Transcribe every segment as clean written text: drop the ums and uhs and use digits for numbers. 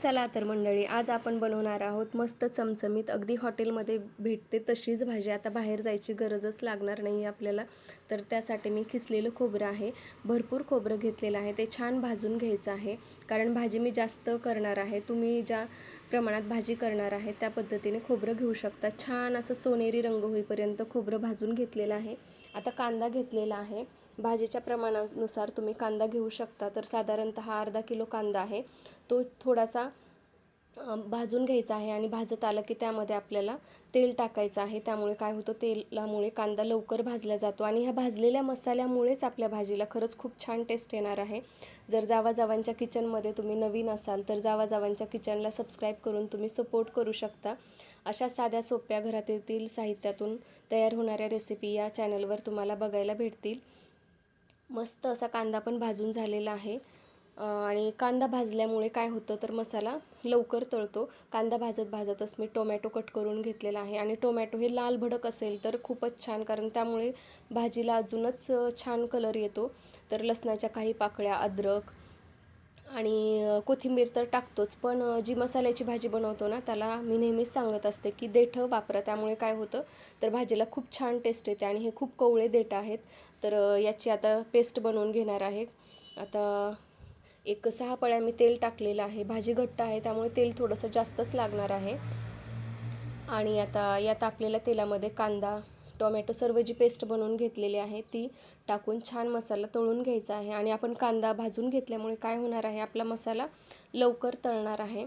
चला तर मंडळी, आज आपण बनवणार आहोत मस्त चमचमीत अगदी हॉटेलमध्ये भेटते तशीच भाजी. आता बाहेर जायची गरजच लागणार नाही आपल्याला. तर त्यासाठी मी खिसलेलं खोबरं आहे, भरपूर खोबरं घेतलेलं आहे, ते छान भाजून घ्यायचं आहे. कारण भाजी मी जास्त करणार आहे, तुम्ही ज्या प्रमाणात भाजी करणार आहे त्या पद्धतीने खोबरं घेऊ शकता. छान असं सोनेरी रंग होईपर्यंत खोबरं भाजून घेतलेलं आहे. आता कांदा घेतलेला आहे, भाजीच्या प्रमाणानुसार तुम्ही कांदा घेऊ शकता. तर साधारणतः अर्धा किलो कांदा आहे, तो थोडासा भाजून घ्यायचा आहे. आणि भाजत आलं की त्यामध्ये आपल्याला तेल टाकायचं आहे. त्यामुळे काय होतं, तेलामुळे कांदा लवकर भाजला जातो आणि ह्या भाजलेल्या मसाल्यामुळेच आपल्या भाजीला खरंच खूप छान टेस्ट येणार आहे. जर जावाजावांच्या किचनमध्ये तुम्ही नवीन असाल तर जावाजावांच्या किचनला सबस्क्राईब करून तुम्ही सपोर्ट करू शकता. अशा साध्या सोप्या घरातील साहित्यातून तयार होणाऱ्या रेसिपी या चॅनलवर तुम्हाला बघायला भेटतील. मस्त असा कांदा पण भाजून झालेला आहे. आणि कांदा भाजल्यामुळे काय होतं तर मसाला लवकर तळतो. कांदा भाजतच मी टोमॅटो कट करून घेतलेला आहे. आणि टोमॅटो हे लाल भडक असेल तर खूपच छान, कारण त्यामुळे भाजीला अजूनच छान कलर येतो. तर लसणाच्या काही पाकळ्या, अद्रक आणि कोथिंबीर तर टाकतोच, पण जी मसाल्याची भाजी बनवतो ना त्याला मी नेहमीच सांगत असते की देठं वापरा. त्यामुळे काय होतं तर भाजीला खूप छान टेस्ट येते. आणि हे खूप कवळे देठं आहेत. तर याची आता पेस्ट बनवून घेणार आहे. आता एक 6 पळ्या मी तेल टाकलेलं आहे. भाजी घट्ट आहे त्यामुळे तेल थोडंसं जास्तच लागणार आहे. आणि आता या तापलेल्या तेलामध्ये कांदा, टोमॅटो सर्व जी पेस्ट बनवून घेतलेली आहे ती टाकून छान मसाला तळून घ्यायचा आहे. आणि आपण कांदा भाजून घेतल्यामुळे काय होणार आहे, आपला मसाला लवकर तळणार आहे.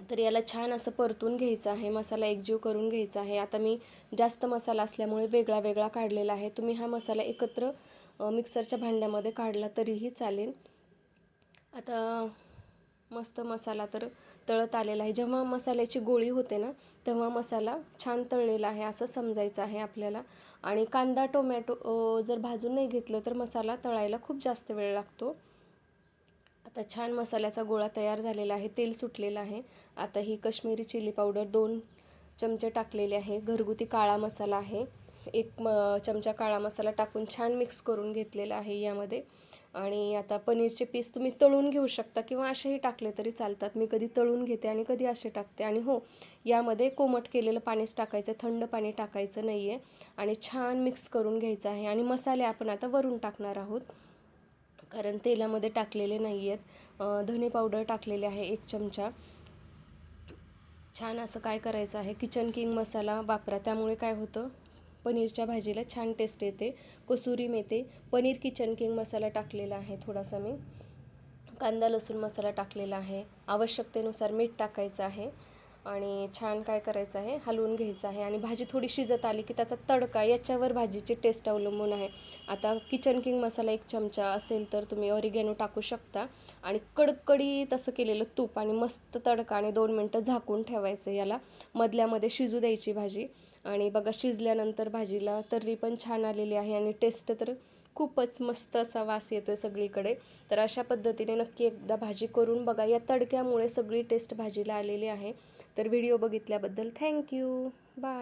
तर याला छान असं परतून घ्यायचं आहे, मसाला एकजीव करून घ्यायचा आहे. आता मी जास्त मसाला असल्यामुळे वेगळा वेगळा काढलेला आहे. तुम्ही हा मसाला एकत्र मिक्सरच्या भांड्यामध्ये काढला तरीही चालेल. आता मस्त मसाला तर तळत आलेला आहे. जेव्हा मसाल्याची गोळी होते ना तेव्हा मसाला छान तळलेला आहे असं समजायचं आहे आपल्याला. आणि कांदा टोमॅटो जर भाजून नाही घेतलं तर मसाला तळायला खूप जास्त वेळ लागतो. आता छान मसाल्याचा गोळा तयार झालेला आहे, तेल सुटलेलं आहे. आता ही काश्मीरी चिली पावडर 2 चमचे टाकलेले आहे. घरगुती काळा मसाला आहे, 1 चमचा काळा मसाला टाकून छान मिक्स करून घेतलेला आहे यामध्ये. आणि आता पनीरचे पीस तुम्ही तळून घेऊ शकता किंवा असेही टाकले तरी चालतात. मी कधी तळून घेते आणि कधी असे टाकते. आणि हो, यामध्ये कोमट केलेलं पाणीच टाकायचं, थंड पाणी टाकायचं नाही आहे. आणि छान मिक्स करून घ्यायचं आहे. आणि मसाले आपण आता वरून टाकणार आहोत कारण तेलामध्ये टाकलेले नाही आहेत. धने पावडर टाकलेले आहे 1 चमचा. छान असं काय करायचं आहे, किचन किंग मसाला वापरा. त्यामुळे काय होतं, पनीरच्या भाजीला छान टेस्ट येते. कसुरी मेथी, पनीर किचन किंग मसाला टाकलेला आहे थोडासा मी. कांदा लसूण मसाला टाकलेला आहे. आवश्यकतेनुसार मीठ टाकायचं आहे. आणि छान काय करायचं आहे, हलवून घ्यायचं आहे. आणि भाजी थोडी शिजत आली की त्याचा तडका, याच्यावर भाजीची टेस्ट अवलंबून आहे. आता किचन किंग मसाला 1 चमचा असेल तर तुम्ही ऑरिगॅनो टाकू शकता. आणि कडकडीत असं केलेलं तूप आणि मस्त तडका. आणि 2 मिनटं झाकून ठेवायचं, याला मधल्यामध्ये शिजू द्यायची भाजी. आणि बघा शिजल्यानंतर भाजीला तर्री पण छान आलेली आहे आणि टेस्ट तर खूपच मस्त असा वास येतो आहे सगळीकडे. तर अशा पद्धतीने नक्की एकदा भाजी करून बघा. या तडक्यामुळे सगळी टेस्ट भाजीला आलेली आहे. तर व्हिडिओ बघितल्याबद्दल थँक्यू. बाय.